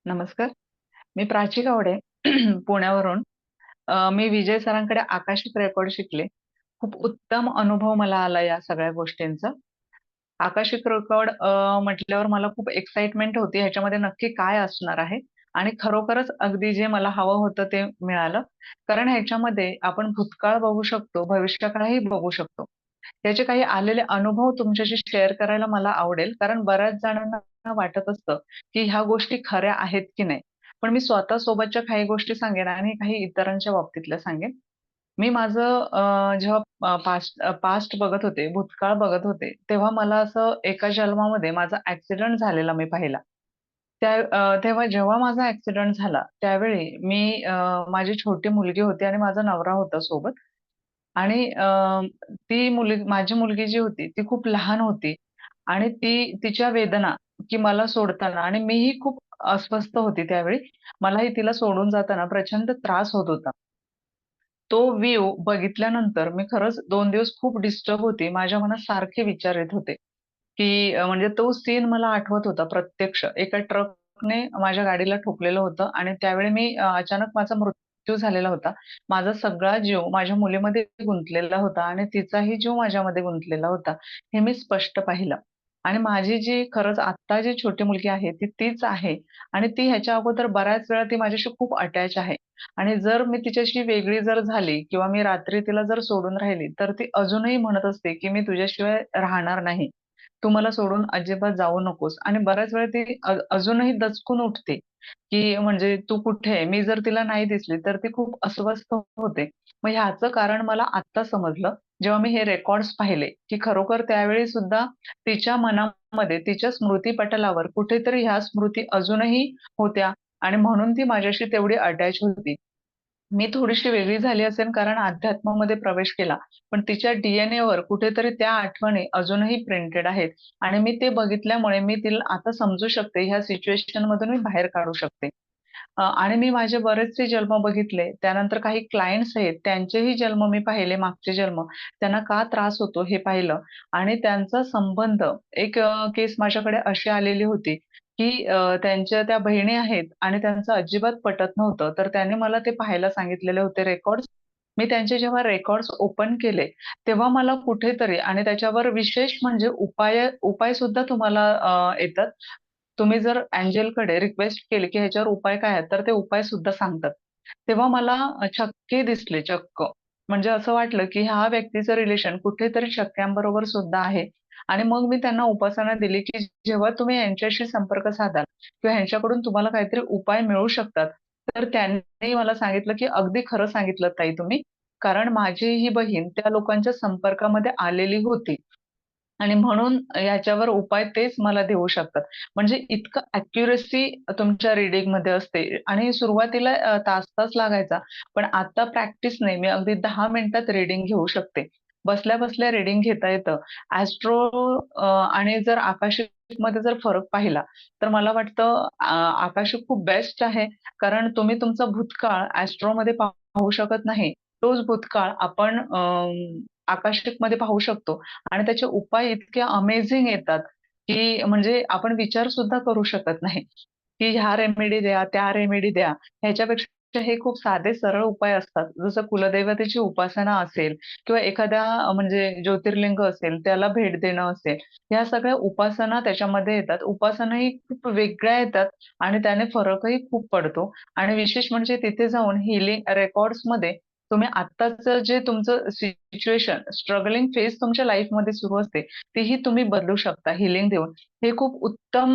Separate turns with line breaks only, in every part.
नमस्कार. मी प्राची गावडे पुण्यावरून. मी विजय सरांकडे Akashic record शिकले. खूप उत्तम अनुभव मला आला या सगळ्या गोष्टींचा. आकाशिक रेकॉर्ड म्हटल्यावर मला खूप एक्साइटमेंट होती. ह्याच्यामध्ये नक्की काय असणार आहे? आणि खरोखरच अगदी जे मला हवं होतं ते मिळालं. कारण ह्याच्यामध्ये आपण भूतकाळ बघू शकतो, भविष्यकाळही बघू शकतो. त्याचे काही आलेले अनुभव तुमच्याशी शेअर करायला मला आवडेल. कारण बऱ्याच जणांना वाटत असतं, की ह्या गोष्टी खऱ्या आहेत की नाही. पण मी स्वतः सोबतच्या काही गोष्टी सांगेन आणि काही इतरांच्या बाबतीतल्या सांगेन. मी माझं जेव्हा पास्ट बघत होते, भूतकाळ बघत होते, तेव्हा मला असं एका जन्मामध्ये माझा ॲक्सिडेंट झालेला मी पाहिला. तेव्हा जेव्हा माझा ॲक्सिडेंट झाला, त्यावेळी माझी छोटी मुलगी होती आणि माझा नवरा होता सोबत. आणि माझी मुलगी जी होती, ती खूप लहान होती आणि तिच्या वेदना, की मला सोडताना आणि मीही खूप अस्वस्थ होती त्यावेळी. मलाही तिला सोडून जाताना प्रचंड त्रास होत होता. तो व्ह्यू बघितल्यानंतर मी खरंच 2 दिवस खूप डिस्टर्ब होती. माझ्या मनात सारखे विचार येत होते, की म्हणजे तो सीन मला आठवत होता प्रत्यक्ष. एका ट्रकने माझ्या गाडीला ठोकलेलं होतं आणि त्यावेळी अचानक माझा मृत्यू झालेला होता. माझा सगळा जीव माझ्या मुलीमध्ये गुंतलेला होता आणि तिचाही जीव माझ्यामध्ये गुंतलेला होता. हे मी स्पष्ट पाहिलं. आणि माझी जी खरंच आत्ता जी छोटी मुलगी आहे, ती तीच आहे आणि ती ह्याच्या अगोदर बऱ्याच वेळा ती माझ्याशी खूप अटॅच आहे. आणि जर मी तिच्याशी वेगळी जर झाली किंवा मी रात्री तिला जर सोडून राहिली, तर ती अजूनही म्हणत असते, की "मी तुझ्याशिवाय राहणार नाही. तू मला सोडून अजिबात जाऊ नकोस." आणि बऱ्याच वेळा ती अजूनही दचकून उठते, की म्हणजे "तू कुठे आहे?" मी जर तिला नाही दिसली, तर ती खूप अस्वस्थ होते. मग ह्याचं कारण मला आत्ता समजलं, जेव्हा मी हे रेकॉर्ड्स पाहिले, की खरोखर त्यावेळी सुद्धा तिच्या मनामध्ये, तिच्या स्मृतीपटलावर कुठेतरी ह्या स्मृती अजूनही होत्या आणि म्हणून ती माझ्याशी तेवढी अटॅच होती. मी थोडीशी वेगळी झाली असेल कारण अध्यात्मामध्ये प्रवेश केला. पण तिच्या डी-एन-एवर कुठेतरी त्या आठवणी अजूनही प्रिंटेड आहेत आणि मी ते बघितल्यामुळे मी तिला आता समजू शकते, ह्या सिच्युएशनमधून मी बाहेर काढू शकते. आणि मी माझे बरेचसे जन्म बघितले. त्यानंतर काही क्लायंट्स आहेत, त्यांचेही जन्म मी पाहिले, मागचे जन्म. त्यांना का त्रास होतो हे पाहिलं आणि त्यांचा संबंध एक केस माझ्याकडे अशी आलेली होती, की त्यांच्या त्या बहिणी आहेत आणि त्यांचं अजिबात पटत नव्हतं. तर त्यांनी मला ते पाहायला सांगितलेले होते रेकॉर्ड्स. मी त्यांचे जेव्हा रेकॉर्ड्स ओपन केले, तेव्हा मला कुठेतरी आणि त्याच्यावर विशेष म्हणजे उपाय सुद्धा तुम्हाला येतात. तुम्ही जर एंजेलकडे रिक्वेस्ट केली, की ह्याच्यावर उपाय काय आहेत? तर ते उपाय सुद्धा सांगतात. तेव्हा मला चक्के दिसले चक्क. म्हणजे असं वाटलं, की ह्या व्यक्तीचं रिलेशन कुठेतरी शक्यांबरोबर सुद्धा आहे. आणि मग मी त्यांना उपासना दिली, की जेव्हा तुम्ही यांच्याशी संपर्क साधाल किंवा ह्यांच्याकडून तुम्हाला काहीतरी उपाय मिळू शकतात, तर त्यांनी मला सांगितलं, की "अगदी खरं सांगितलत ताई तुम्ही." कारण माझी ही बहीण त्या लोकांच्या संपर्कामध्ये आलेली होती. आणि म्हणून याच्यावर उपाय तेच मला देऊ शकतात. म्हणजे इतकं ॲक्युरसी तुमच्या रिडिंगमध्ये असते आणि सुरुवातीला तास-तास लागायचा. पण आता प्रॅक्टिसने मी अगदी 10 मिनिटात रिडिंग घेऊ शकते. बसल्या-बसल्या रिडिंग घेता येतं. ॲस्ट्रो आणि जर आकाशिकमध्ये जर फरक पाहिला, तर मला वाटतं आकाशिक खूप बेस्ट आहे. कारण तुम्ही तुमचा भूतकाळ ॲस्ट्रोमध्ये पाहू शकत नाही. तोच भूतकाळ आपण आकाशिकमध्ये पाहू शकतो. आणि त्याचे उपाय इतके अमेझिंग येतात, की म्हणजे आपण विचार सुद्धा करू शकत नाही, की ह्या रेमेडी द्या, त्या रेमेडी द्या. ह्याच्यापेक्षा हे खूप साधे सरळ उपाय असतात. जसं कुलदैवतेची उपासना असेल किंवा एखाद्या म्हणजे ज्योतिर्लिंग असेल, त्याला भेट देणं असेल. ह्या सगळ्या उपासना त्याच्यामध्ये येतात. उपासनाही खूप वेगळ्या येतात आणि त्याने फरकही खूप पडतो आणि विशेष म्हणजे तिथे जाऊन हीलिंग रेकॉर्ड्समध्ये तुम्ही आत्ताचं जे तुमचं सिच्युएशन, स्ट्रगलिंग फेज तुमच्या लाईफमध्ये सुरू असते, तीही तुम्ही बदलू शकता हीलिंग देऊन. हे खूप उत्तम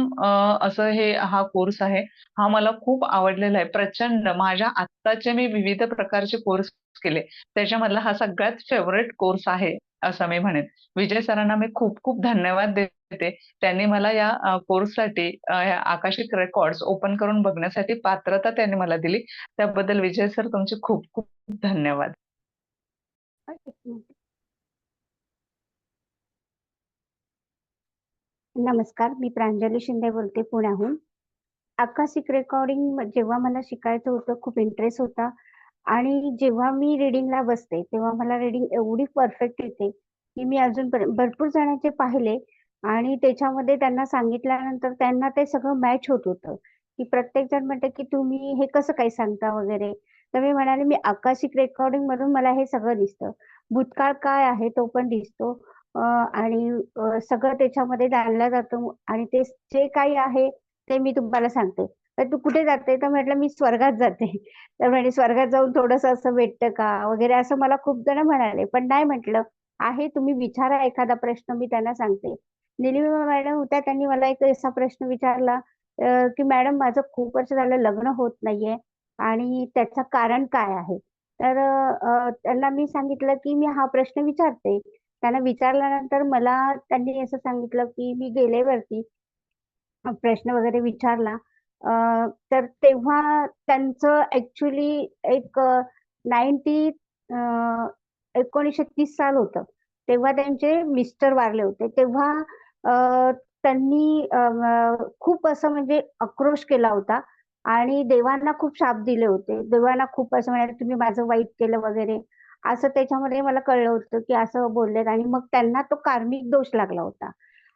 असं हा कोर्स आहे. हा मला खूप आवडलेला आहे. प्रचंड माझ्या आत्ताचे मी विविध प्रकारचे कोर्स केले. त्याच्यामधला हा सगळ्यात फेव्हरेट कोर्स आहे, असं मी म्हणेन. विजय सरांना मी खूप-खूप धन्यवाद देते. त्यांनी मला या कोर्ससाठी ह्या आकाशिक रेकॉर्ड्स ओपन करून बघण्यासाठी पात्रता त्यांनी मला दिली. त्याबद्दल विजय सर तुमचे खूप-खूप धन्यवाद.
एक मिनिट. नमस्कार, मी प्रांजली शिंदे बोलते पुण्याहून. आकाशिक रेकॉर्डिंग जेव्हा मला शिकायचं होतं, खूप इंटरेस्ट होता आणि जेव्हा मी रीडिंगला बसते, तेव्हा मला रीडिंग एवढी परफेक्ट येते, की मी अजूनपर्यंत भरपूर जणांचे पाहिले आणि त्याच्यामध्ये त्यांना सांगितल्यानंतर त्यांना ते सगळं मॅच होत होतं, की प्रत्येकजण म्हणते, की "तुम्ही हे कसं काय सांगता?" वगैरे. तर मी म्हणाले, "मी आकाशिक रेकॉर्डिंग मधून मला हे सगळं दिसतं. भूतकाळ काय आहे तो पण दिसतो आणि सगळं त्याच्यामध्ये जाणलं जातं आणि ते जे काही आहे ते मी तुम्हाला सांगते." तर "तू कुठे जाते?" तर म्हटलं, "मी स्वर्गात जाते." तर म्हणे, "स्वर्गात जाऊन थोडंसं असं भेटतं का?" वगैरे असं मला खूप जण म्हणाले. पण नाही म्हटलं, "आहे तुम्ही विचारा एखादा प्रश्न मी त्यांना सांगते." निलिमा मॅडम होत्या त्यांनी मला एक असा प्रश्न विचारला की "मॅडम माझं खूप वर्ष झालं लग्न होत नाहीये आणि त्याचं कारण काय आहे?" तर त्यांना मी सांगितलं की "मी हा प्रश्न विचारते." त्यांना विचारल्यानंतर मला त्यांनी असं सांगितलं की मी गेलेवरती प्रश्न वगैरे विचारला. तर तेव्हा त्यांचं ॲक्चुअली एक 90 अ, 1930 साल होतं. तेव्हा त्यांचे मिस्टर वारले होते. तेव्हा त्यांनी खूप असं म्हणजे आक्रोश केला होता आणि देवांना खूप शाप दिले होते. देवांना खूप असं म्हणाले, "तुम्ही माझं वाईट केलं" वगैरे. असं त्याच्यामध्ये मला कळलं होतं, की असं बोललेत आणि मग त्यांना तो कार्मिक दोष लागला होता.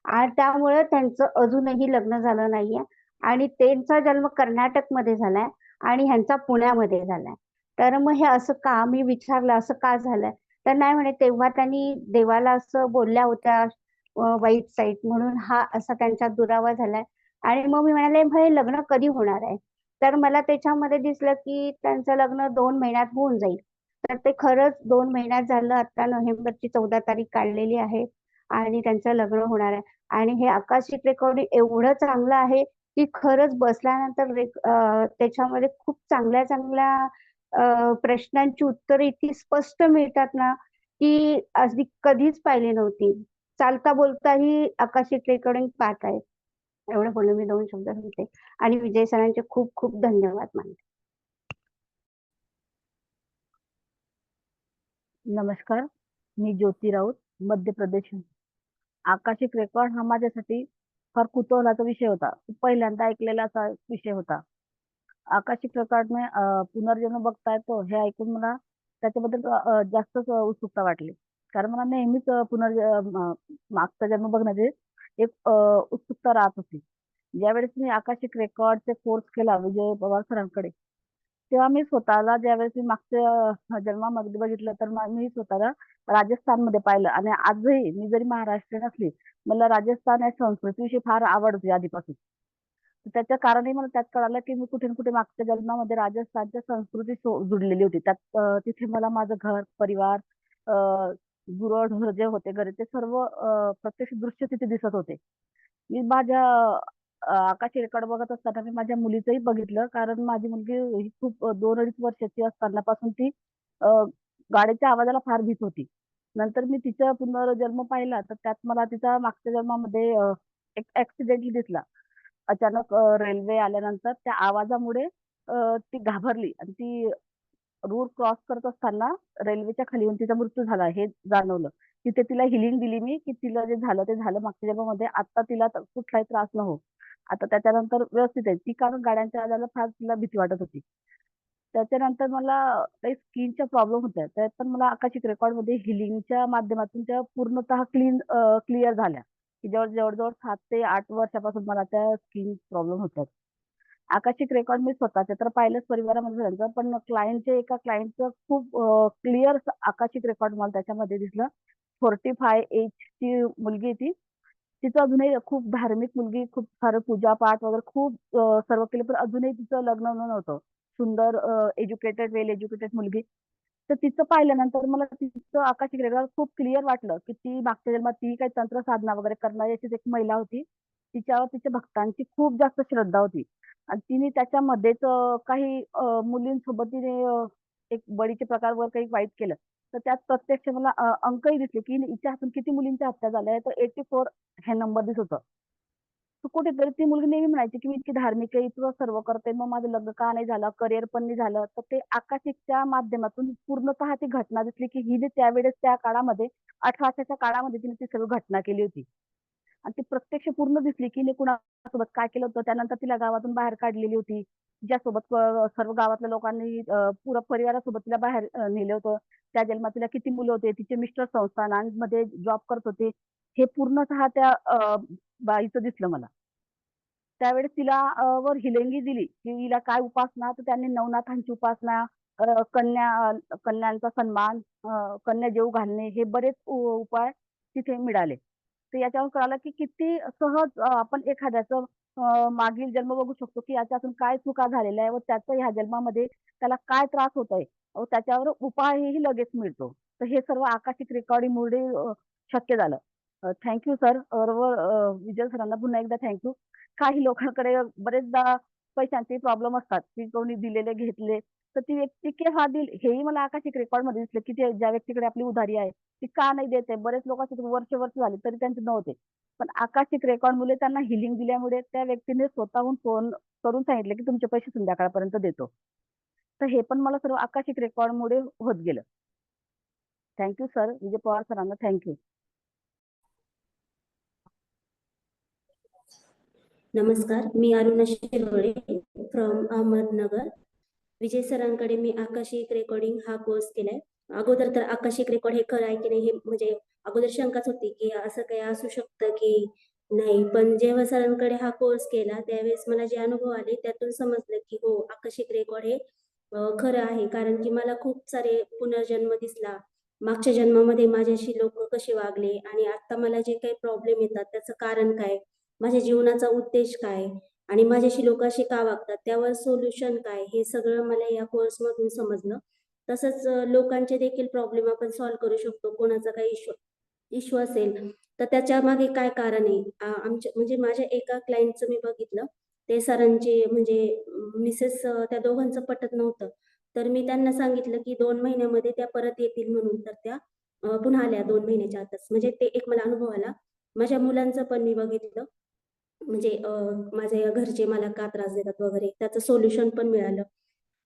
आणि त्यामुळे त्यांचं अजूनही लग्न झालं नाहीये आणि त्यांचा जन्म कर्नाटकमध्ये झालाय आणि ह्यांचा पुण्यामध्ये झालाय. तर मग हे असं का? मी विचारलं, "असं का झालंय?" तर नाही म्हणे, तेव्हा त्यांनी देवाला असं बोलल्या होत्या वाईट साईट म्हणून हा असा त्यांच्यात दुरावा झालाय. आणि मग मी म्हणाले, "मग हे लग्न कधी होणार आहे?" तर मला त्याच्यामध्ये दिसलं, की त्यांचं लग्न 2 महिन्यात होऊन जाईल. तर ते खरंच 2 महिन्यात झालं. आता नोव्हेंबरची 14 तारीख काढलेली आहे आणि त्यांचं लग्न होणार आहे. आणि हे आकाशिक रेकॉर्डिंग एवढं चांगलं आहे, की खरंच बसल्यानंतर त्याच्यामध्ये खूप चांगल्या-चांगल्या प्रश्नांची उत्तरं इतकी स्पष्ट मिळतात ना, की अगदी कधीच पाहिली नव्हती. चालता बोलताही आकाशिक रेकॉर्डिंग पाहत आहे. एवढं बोलून मी 2 शब्द सांगते आणि विजय सरांचे खूप खूप धन्यवाद मानते.
नमस्कार, मी ज्योती राऊत, मध्य प्रदेश. आकाशिक रेकॉर्ड हा माझ्यासाठी फार कुतूहलाचा विषय होता. पहिल्यांदा ऐकलेला असा विषय होता. आकाशिक रेकॉर्डने पुनर्जन्म बघता येतो हे ऐकून मला त्याच्याबद्दल जास्तच उत्सुकता वाटली. कारण मला नेहमीच मागचा जन्म बघण्याची एक उत्सुकता राहत होती. ज्यावेळेस मी आकाशिक रेकॉर्डचे कोर्स केला विजय पवार सरांकडे, तेव्हा मी स्वतःला ज्यावेळेस मी मागच्या जन्मामध्ये बघितलं तर मी स्वतःला राजस्थानमध्ये पाहिलं आणि आजही मी जरी महाराष्ट्रीयन असली, मला राजस्थान या संस्कृतीविषयी फार आवड होती आधीपासून. तर त्याच्या कारणही मला त्यात कळालं, की मी कुठे ना कुठे मागच्या जन्मामध्ये राजस्थानच्या जुडलेली होती. त्यात तिथे मला माझं घर, परिवार, अ, गुरंढोरं जे होते घरी ते सर्व प्रत्यक्ष दृश्य तिथे दिसत होते. मी माझ्या आकाशी रेकॉर्ड बघत असताना मी माझ्या मुलीचंही बघितलं. कारण माझी मुलगी ही खूप 2-2.5 वर्षाची असतानापासून ती अ, गाडीच्या आवाजाला फार भीत होती. नंतर मी तिचा पुनर्जन्म पाहिला, तर त्यात मला तिचा मागच्या जन्मामध्ये एक ॲक्सिडेंटली दिसला. अचानक रेल्वे आल्यानंतर त्या आवाजामुळे ती घाबरली आणि ती रोड क्रॉस करत असताना रेल्वेच्या खाली येऊन तिचा मृत्यू झाला हे जाणवलं. तिथे तिला हिलिंग दिली मी, की तिला जे झालं ते झालं मागच्या जन्मामध्ये. आता तिला कुठलाही त्रास न हो. आता त्याच्यानंतर व्यवस्थित आहे. ती कारण गाड्यांच्या आवाजाला फार तिला भीती वाटत होती. त्याच्यानंतर मला काही स्किनच्या प्रॉब्लेम होत्या. त्यात पण मला आकाशिक रेकॉर्डमध्ये हिलिंगच्या माध्यमातून त्या पूर्णतः क्लिअर झाल्या. की जवळ-जवळ 7 ते 8 वर्षापासून मला त्या स्किन प्रॉब्लेम होतात. आकाशिक रेकॉर्ड मी स्वतःचे तर पाहिलंच परिवारामध्ये झालं, पण एका क्लायंटचं खूप क्लिअर आकाशिक रेकॉर्ड मला त्याच्यामध्ये दिसलं. 45 एजची मुलगी आहे ती. तिचं अजूनही खूप धार्मिक मुलगी, खूप सारं पूजा-पाठ वगैरे खूप सर्व केलं, पण अजूनही तिचं लग्न नव्हतं. सुंदर एज्युकेटेड, वेल एज्युकेटेड मुलगी. तर तिचं पाहिल्यानंतर मला तिचं आकाशिक रेकॉर्ड खूप क्लिअर वाटलं, की ती मागच्या जन्मात ती काही तंत्र साधना वगैरे करणारी अशीच एक महिला होती. तिच्यावर तिच्या भक्तांची खूप जास्त श्रद्धा होती. आणि तिने त्याच्यामध्येच काही मुलींसोबत तिने एक बळीचे प्रकारवर काही वाईट केलं. तर त्यात प्रत्यक्ष मला अंकही दिसले, की हिच्या हातून किती मुलींच्या हत्या झाल्या. तर 84 हे नंबर दिसत होतं. तर कुठेतरी ती मुलगी नेहमी म्हणायची, की "मी इतकी धार्मिक आहे, इतकं सर्व करते, मग माझं लग्न का नाही झालं? करिअर पण नाही झालं." तर ते आकाशिकच्या माध्यमातून पूर्णतः ती घटना दिसली, की हिने त्यावेळेस त्या काळामध्ये 18 वर्षाच्या काळामध्ये तिने ती सगळी घटना केली होती. आणि ती प्रत्यक्ष पूर्ण दिसली, की हिने कुणासोबत काय केलं होतं. त्यानंतर तिला गावातून बाहेर काढलेली होती. तिच्यासोबत सर्व गावातल्या लोकांनी पुऱ्या परिवारासोबत तिला बाहेर नेलं होतं. त्या जन्मात तिला किती मुलं होते. तिचे मिस्टर संस्थानांमध्ये जॉब करत होते. हे पूर्णतः त्या बाईचं दिसलं मला. त्यावेळेस तिला वर हिलंगी दिली की हिला काय उपासना, तर त्यांनी नवनाथांची उपासना, कन्यांचा सन्मान, कन्या जेवू घालणे, हे बरेच उपाय तिथे मिळाले. तर याच्यावरून कळालं की किती सहज आपण एखाद्याचं मागील जन्म बघू शकतो की याच्यातून काय चुका झालेल्या आहे व त्याचं ह्या जन्मामध्ये त्याला काय त्रास होत आहे व त्याच्यावर उपायही लगेच मिळतो. तर हे सर्व आकाशिक रेकॉर्डिंगमुळे शक्य झालं. Thank you sir. बरोबर, विजय सरांना पुन्हा एकदा थँक्यू. काही लोकांकडे बरेचदा पैशांचे प्रॉब्लेम असतात की कोणी दिलेले घेतले, तर ती व्यक्ती केव्हा देईल हेही मला आकाशिक रेकॉर्ड मध्ये दिसलं की ते ज्या व्यक्तीकडे आपली उधारी आहे ती का नाही देते. बरेच लोक वर्ष झाले तरी त्यांचे नव्हते, पण आकाशिक रेकॉर्ड मुळे त्यांना हिलिंग दिल्यामुळे त्या व्यक्तीने स्वतःहून फोन करून सांगितलं की तुमचे पैसे संध्याकाळपर्यंत देतो. तर हे पण मला सर्व आकाशिक रेकॉर्ड मुळे होत गेलं. Thank you sir. विजय पवार सरांना थँक्यू.
नमस्कार, मी अरुणा शिरोळे फ्रॉम अहमदनगर. विजय सरांकडे मी आकाशिक रेकॉर्डिंग हा कोर्स केलाय. अगोदर तर आकाशिक रेकॉर्ड हे खरं आहे की नाही हे म्हणजे अगोदर शंकाच होती की असं काही असू शकतं की नाही, पण जेव्हा सरांकडे हा कोर्स केला त्यावेळेस मला जे अनुभव आले त्यातून समजलं की हो, आकाशिक रेकॉर्ड हे खरं आहे. कारण की मला खूप सारे पुनर्जन्म दिसला. मागच्या जन्मामध्ये माझ्याशी लोक कसे वागले आणि आता मला जे काही प्रॉब्लेम येतात त्याचं कारण काय, माझ्या जीवनाचा उद्देश काय आणि माझ्याशी लोक असे का वागतात, त्यावर सोल्युशन काय, हे सगळं मला या कोर्समधून समजलं. तसंच लोकांचे देखील प्रॉब्लेम आपण सॉल्व्ह करू शकतो. कोणाचा काही इश्यू असेल तर त्याच्या मागे काय कारण आहे. आमच्या म्हणजे माझ्या एका क्लायंटचं मी बघितलं, ते सरांचे म्हणजे मिसेस त्या दोघांचं पटत नव्हतं. तर मी त्यांना सांगितलं की 2 महिन्यामध्ये त्या परत येतील म्हणून. तर त्या पुन्हा आल्या 2 महिन्याच्या आतच. म्हणजे ते एक मला अनुभव आला. माझ्या मुलांचं पण मी बघितलं, म्हणजे माझ्या घरचे मला का त्रास देतात वगैरे त्याचं सोल्युशन पण मिळालं.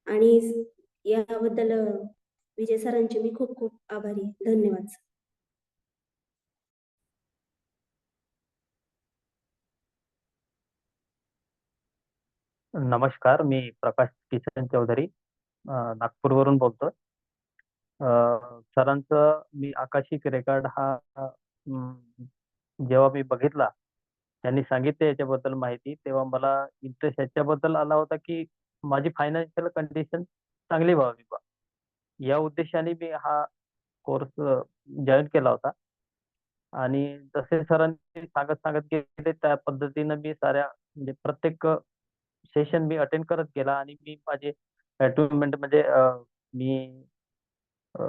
आणि याबद्दल विजय सरांचे मी खूप खूप आभारी आहे. धन्यवाद.
नमस्कार, मी प्रकाश किसन चौधरी नागपूरवरून बोलतोय. सरांचं मी आकाशिक रेकॉर्ड हा जेव्हा मी बघितला, त्यांनी सांगितले याच्याबद्दल माहिती, तेव्हा मला इंटरेस्ट याच्याबद्दल आला होता की माझी फायनान्शियल कंडिशन चांगली व्हावी बा, या उद्देशाने मी हा कोर्स जॉईन केला होता. आणि जसे सरांनी सांगत सांगत गेले त्या पद्धतीनं मी साऱ्या म्हणजे प्रत्येक सेशन मी अटेंड करत गेला आणि मी माझे अचिव्हमेंट म्हणजे मी अ,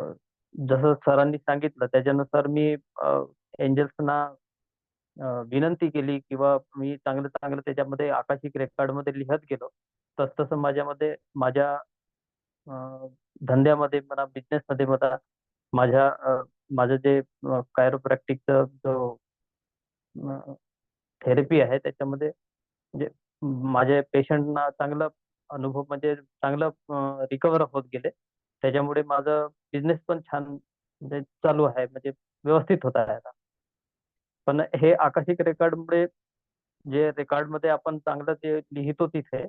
जसं सरांनी सांगितलं त्याच्यानुसार मी एंजल्सना विनंती केली किंवा मी चांगलं चांगलं त्याच्यामध्ये आकाशिक रेकॉर्ड मध्ये लिहत गेलो. तसतसं माझ्यामध्ये माझ्या अ, धंद्यामध्ये म्हणा, बिझनेस मध्ये म्हणा, माझं जे कायरोप्रॅक्टिकचं जो थेरपी आहे त्याच्यामध्ये म्हणजे माझ्या पेशंटना चांगला अनुभव म्हणजे चांगलं रिकवर होत गेले. त्याच्यामुळे माझं बिझनेस पण छान म्हणजे चालू आहे, म्हणजे व्यवस्थित होत आहे आता. पण हे आकाशिक रेकॉर्डमुळे जे रेकॉर्ड मध्ये आपण चांगलं ते लिहितो तिथे,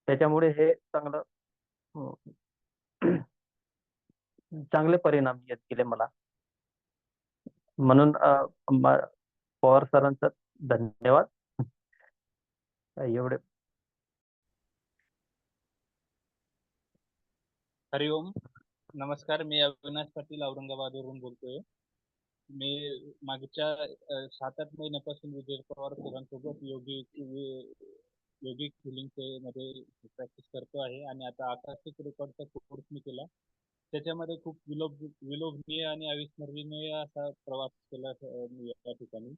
त्याच्यामुळे हे चांगलं अं, चांगले परिणाम येत गेले मला. म्हणून पवार सरांचं धन्यवाद. एवढे.
हरिओम. नमस्कार, मी अविनाश पाटील औरंगाबादवरून बोलतोय. मी मागच्या 7-8 महिन्यापासून विजय पवार सरांसोबत योगिक हिलिंग मध्ये प्रॅक्टिस करतो आहे आणि आता आकाशिक रेकॉर्डचा कोर्स मी केला. त्याच्यामध्ये खूप विलोभनीय आणि अविस्मरणीय असा प्रवास केला मी या ठिकाणी.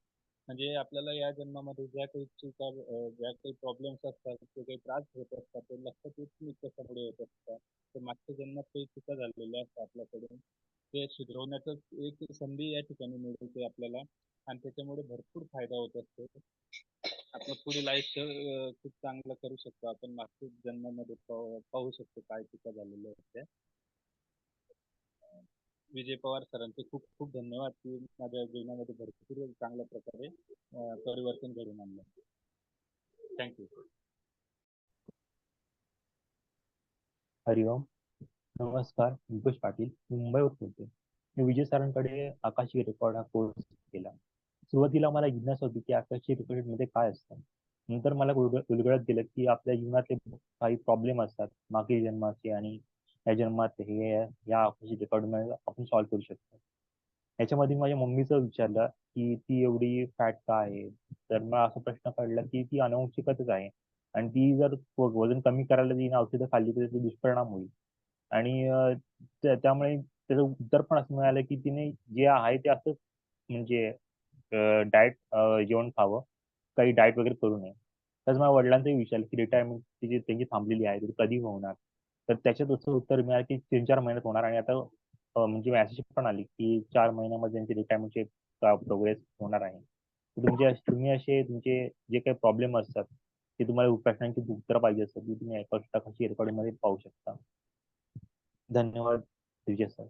म्हणजे आपल्याला या जन्मामध्ये ज्या काही चुका, ज्या काही प्रॉब्लेम्स असतात, जे काही त्रास होत असतात ते लक्षात येत नाही कशामुळे होत असतात. तर मागच्या जन्मात काही चुका झालेल्या असतात आपल्याकडून, ते सुधारवण्याचं एक संधी या ठिकाणी मिळते आपल्याला आणि त्याच्यामुळे भरपूर फायदा होत असतो. आपलं पुढील आयुष्य खूप चांगलं करू शकतो आपण. मागच्या जन्मामध्ये पाहू शकतो काय चुका झालेल्या आहेत. विजय पवार सरांचे खूप खूप धन्यवाद की माझ्या जीवनामध्ये भरपूर चांगल्या प्रकारे परिवर्तन घडून आणलं. थँक्यू.
हरिओम. नमस्कार, मुकेश पाटील, मी मुंबईवरून बोलतोय. मी विजय सरांकडे आकाशिक रेकॉर्ड हा कोर्स केला. सुरुवातीला मला जिज्ञासा होती की आकाशिक रेकॉर्ड मध्ये काय असतं. नंतर मला उलगडत गेलं की आपल्या जीवनातले काही प्रॉब्लेम असतात मागील जन्माचे आणि या जन्मात हे या आकाशिक रेकॉर्ड आपण सॉल्व्ह करू शकतो. याच्यामध्ये माझ्या मम्मीचं विचारलं की ती एवढी फॅट का आहे, तर मला असा प्रश्न पडला की ती अनुवंशिकच आहे आणि ती जर वजन कमी करायला तिने औषधं खाल्ली तर त्याचे दुष्परिणाम होईल. आणि त्यामुळे त्याचं उत्तर पण असं मिळालं की तिने जे आहे ते असंच म्हणजे डाएट जेवण खावं, काही डाएट वगैरे करू नये. तर माझ्या वडिलांचाही विचारलं की रिटायरमेंट त्यांची थांबलेली आहे तर कधी होणार, तर त्याच्यात असं उत्तर मिळालं की 3-4 महिन्यात होणार आणि आता म्हणजे मेसेज पण आली की 4 महिन्यामध्ये त्यांचे रिटायरमेंटचे प्रोग्रेस होणार आहे. तर तुम्ही असे तुमचे जे काही प्रॉब्लेम असतात ते तुम्हाला प्रश्नांची उत्तर पाहिजे असतात ती तुम्ही आकाशी रेकॉर्डिंग मध्ये पाहू शकता. धन्यवाद विजय सर.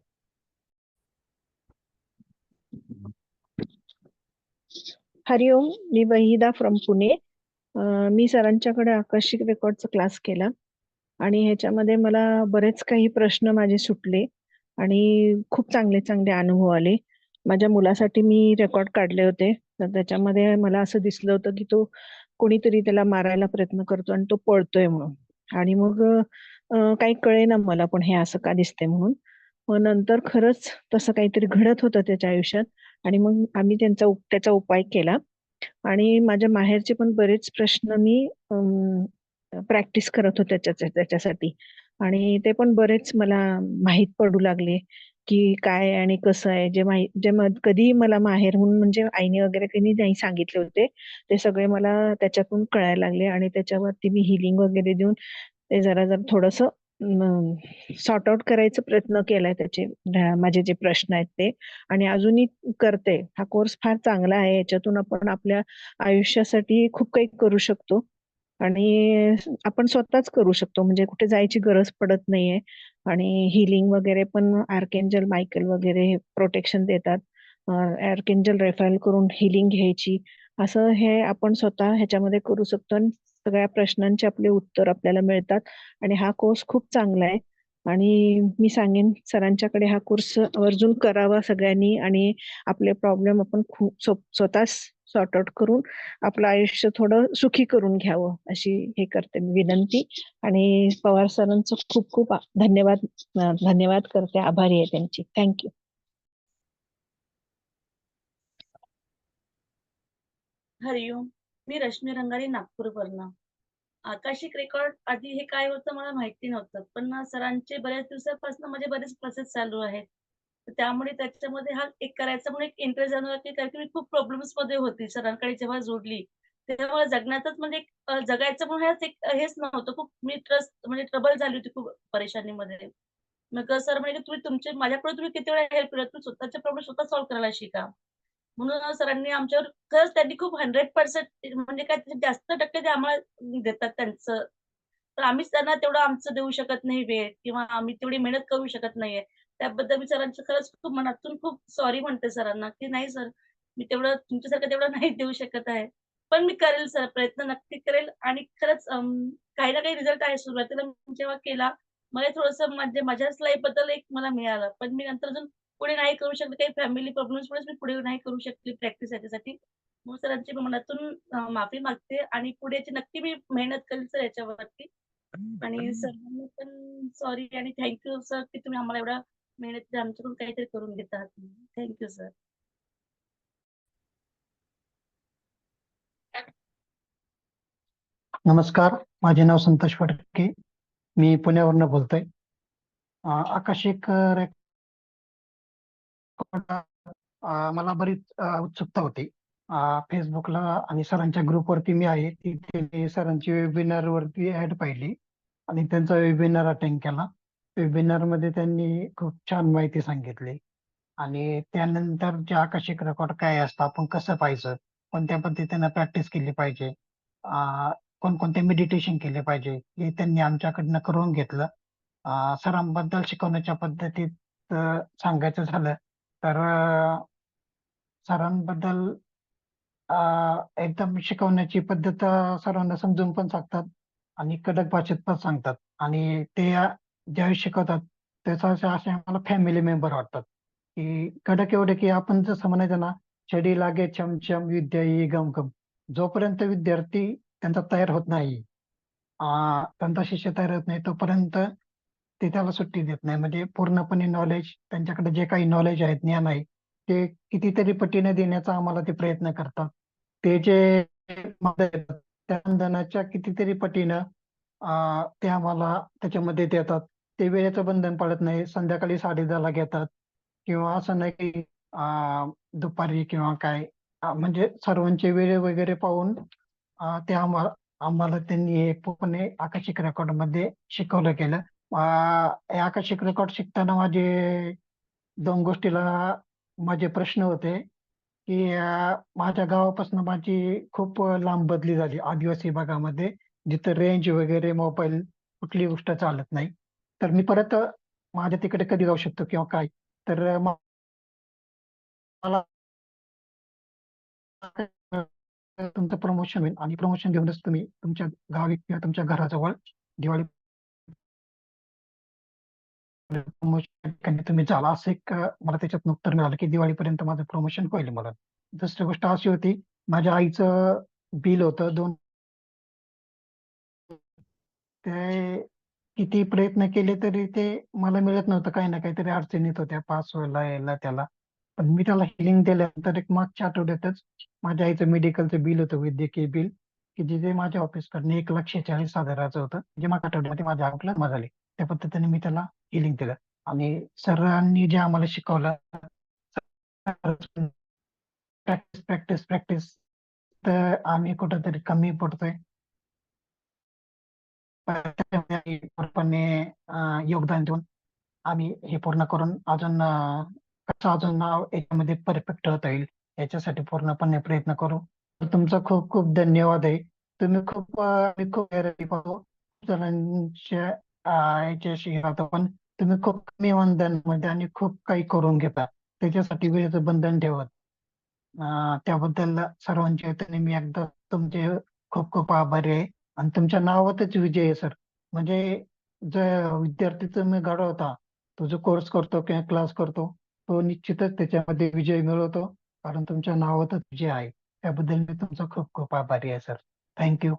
हरिओम, मी वहिदा फ्रॉम पुणे. मी सरांच्याकडे आकाशिक रेकॉर्डचा क्लास केला आणि ह्याच्यामध्ये मला बरेच काही प्रश्न माझे सुटले आणि खूप चांगले चांगले अनुभव आले. माझ्या मुलासाठी मी रेकॉर्ड काढले होते, तर त्याच्यामध्ये मला असं दिसलं होतं की तो कोणीतरी त्याला मारायला प्रयत्न करतो आणि तो पळतोय म्हणून. आणि मग काही कळेना मला पण हे असं का दिसतंय म्हणून. मग नंतर खरंच तसं काहीतरी घडत होतं त्याच्या आयुष्यात आणि मग आम्ही त्याचा उपाय केला आणि माझ्या माहेरचे पण बरेच प्रश्न मी प्रॅक्टिस करत होते त्याच्यासाठी आणि ते पण बरेच मला माहीत पडू लागले की काय आणि कसं आहे. कधी मला माहेरहून म्हणजे आईने वगैरे त्यांनी नाही सांगितले होते ते सगळे मला त्याच्यातून कळायला लागले आणि त्याच्यावरती मी हिलिंग वगैरे देऊन ते जरा थोडंसं सॉर्ट आउट करायचा प्रयत्न केलाय त्याचे माझे जे प्रश्न आहेत ते आणि अजूनही करते. हा कोर्स फार चांगला आहे, याच्यातून आपण आपल्या आयुष्यासाठी खूप काही करू शकतो आणि आपण स्वतःच करू शकतो, म्हणजे कुठे जायची गरज पडत नाहीये. आणि हिलिंग वगैरे पण आर्केंजल मायकेल वगैरे प्रोटेक्शन देतात. आर्केंजल रेफाईल करून हिलिंग घ्यायची, असं हे आपण स्वतः ह्याच्यामध्ये करू शकतो आणि सगळ्या प्रश्नांचे आपले उत्तर आपल्याला मिळतात आणि हा कोर्स खूप चांगला आहे. आणि मी सांगेन सरांच्याकडे हा कोर्स आवर्जून करावा सगळ्यांनी आणि आपले प्रॉब्लेम आपण खूप स्वतः सॉर्ट आउट करून आपलं आयुष्य थोडं सुखी करून घ्यावं अशी हे करते मी विनंती. आणि पवार सरांचं खूप खूप धन्यवाद करते, आभारी आहे त्यांची. थँक्यू.
हरिओम, मी रश्मी रंगारी नागपूरवरनं. आकाशिक रेकॉर्ड आधी हे काय होतं मला माहिती नव्हतं, पण सरांचे बऱ्याच दिवसापासून माझे बरेच प्रोसेस चालू आहेत. तर त्यामुळे त्याच्यामध्ये हा एक करायचा म्हणून एक इंटरेस्ट जाणवला की कारण की मी खूप प्रॉब्लेम्स मध्ये होती. सरांकडे जेव्हा जोडली, तेव्हा मला जगण्यातच म्हणजे जगायचं म्हणून हेच नव्हतं. खूप मी म्हणजे ट्रबल झाली होती खूप परेशानीमध्ये. मग सर म्हणे की माझ्याकडे तुम्ही किती वेळा हेल्प केलं, तुम्ही स्वतःचे प्रॉब्लेम स्वतः सॉल्व्ह करायला शिका. म्हणून सरांनी आमच्यावर खरंच त्यांनी खूप 100% म्हणजे काय जास्त टक्के ते आम्हाला देतात त्यांचं. तर आम्हीच त्यांना तेवढं आमचं देऊ शकत नाही वेळ किंवा आम्ही तेवढी मेहनत करू शकत नाहीये. त्याबद्दल मी सरांचं खरंच खूप मनातून खूप सॉरी म्हणते सरांना, की नाही सर, मी तेवढं तुमच्यासारखं तेवढं नाही देऊ शकत आहे. पण मी करेल सर, प्रयत्न नक्की करेल आणि खरंच काही ना काही रिझल्ट आहे. सुरुवातीला मी जेव्हा केला, मला थोडंसं म्हणजे माझ्याच लाईफबद्दल एक मला मिळालं. पण मी नंतर अजून पुढे नाही करू शकले. काही फॅमिली प्रॉब्लेम्समुळेच मी पुढे नाही करू शकली प्रॅक्टिस याच्यासाठी. म्हणून सरांची मी मनातून माफी मागते आणि पुढेची नक्की मी मेहनत करेल सर याच्यावरती. आणि सर्वांना पण सॉरी आणि थँक यू सर, की तुम्ही आम्हाला एवढा मेहनत आमच्याकडून काहीतरी करून घेत आहात. Thank you sir.
नमस्कार, माझे नाव संतोष फडके, मी पुण्यावरनं बोलतोय. आकाशिक रेकॉर्ड मला बरीच उत्सुकता होती. फेसबुकला आणि सरांच्या ग्रुपवरती मी आहे, तिथे सरांची वेबिनार वरती ऍड पाहिली आणि त्यांचा वेबिनार अटेंड केला. वेबिनार मध्ये त्यांनी खूप छान माहिती सांगितली आणि त्यानंतर जे आकाशिक रेकॉर्ड काय असतं, आपण कसं पाहायचं, कोणत्या पद्धतीने प्रॅक्टिस केली पाहिजे, कोणकोणते मेडिटेशन केले पाहिजे, हे त्यांनी आमच्याकडनं करून घेतलं. सरांबद्दल शिकवण्याच्या पद्धतीत सांगायचं झालं तर सरांबद्दल एकदम शिकवण्याची पद्धत सर्वांना समजून पण सांगतात आणि कडक भाषेत पण सांगतात आणि ते ज्यावेळी शिकवतात त्याचा असे आम्हाला फॅमिली मेंबर वाटतात की कडक एवढे की आपण जसं म्हणायचं ना, छडी लागे छमछम विद्या येई गम गम. जोपर्यंत विद्यार्थी त्यांचा तयार होत नाही, त्यांचा शिष्य तयार होत नाही तोपर्यंत ते त्याला सुट्टी देत नाही. म्हणजे पूर्णपणे नॉलेज, त्यांच्याकडे जे काही नॉलेज आहे, ज्ञान आहे, ते कितीतरी पटीने देण्याचा आम्हाला ते प्रयत्न करतात. ते जे मानधन देतात, त्या मानधनाच्या कितीतरी पटीनं ते आम्हाला त्याच्यामध्ये देतात. ते वेळेचं बंधन पाळत नाही. संध्याकाळी 10:30ला घेतात किंवा असं नाही की दुपारी किंवा काय, म्हणजे सर्वांचे वेळ वगैरे पाहून ते आम्हाला आम्हाला त्यांनी हे पूर्णपणे आकशिक रेकॉर्ड मध्ये शिकवलं गेलं. हे आकशिक रेकॉर्ड शिकताना माझे 2 गोष्टीला माझे प्रश्न होते की माझ्या गावापासून माझी खूप लांब बदली झाली आदिवासी भागामध्ये, जिथं रेंज वगैरे मोबाईल कुठली गोष्ट चालत नाही. तर मी परत माझ्या तिकडे कधी जाऊ शकतो किंवा काय? तर मला तुमचं प्रमोशन होईल आणि प्रमोशन घेऊनच तुम्ही तुमच्या गावी किंवा तुमच्या घराजवळ दिवाळी प्रमोशन तुम्ही झाला असं एक मला त्याच्यात उत्तर मिळालं की दिवाळीपर्यंत माझं प्रमोशन होईल मला. दुसरी गोष्ट अशी होती, माझ्या आईचं बिल होतं 2, ते किती प्रयत्न केले तरी ते मला मिळत नव्हतं. काही ना काहीतरी अडचणीत होत्या पास व्हायला, यायला त्याला. पण मी त्याला हिलिंग दिल्यानंतर एक मागच्या आठवड्यातच माझ्या आईचं मेडिकलचं बिल होतं, वैद्यकीय बिल, की जे माझ्या ऑफिसकडनं 1,46,000 होतं, जे मागच्या आठवड्यामध्ये माझ्या अकाउंटला जमा झाले. त्या पद्धतीने मी त्याला हिलिंग दिलं आणि सरांनी जे आम्हाला शिकवलं, प्रॅक्टिस प्रॅक्टिस प्रॅक्टिस, तर आम्ही कुठंतरी कमी पडतोय. त्याच्यामध्ये आम्ही पूर्णपणे योगदान देऊन आम्ही हे पूर्ण करून अजून कसं अजून नाव याच्यामध्ये परफेक्ट होता येईल याच्यासाठी पूर्णपणे प्रयत्न करू. तर तुमचा खूप खूप धन्यवाद आहे. तुम्ही खूप मी खूप गैरती पाहतो जणांच्या याच्याशी राहतो, पण तुम्ही खूप कमी मानधनामध्ये आणि खूप काही करून घेता, त्याच्यासाठी वेळेचं बंधन ठेवत. त्याबद्दल सर्वांच्या वतीने मी एकदा तुमचे खूप खूप आभारी आहे आणि तुमच्या नावातच विजय आहे सर. म्हणजे जर विद्यार्थी तुम्ही घडवता, तो जो कोर्स करतो किंवा क्लास करतो, तो निश्चितच त्याच्यामध्ये विजय मिळवतो, कारण तुमच्या नावातच विजय आहे. त्याबद्दल मी तुमचा खूप खूप आभारी आहे सर. थँक्यू.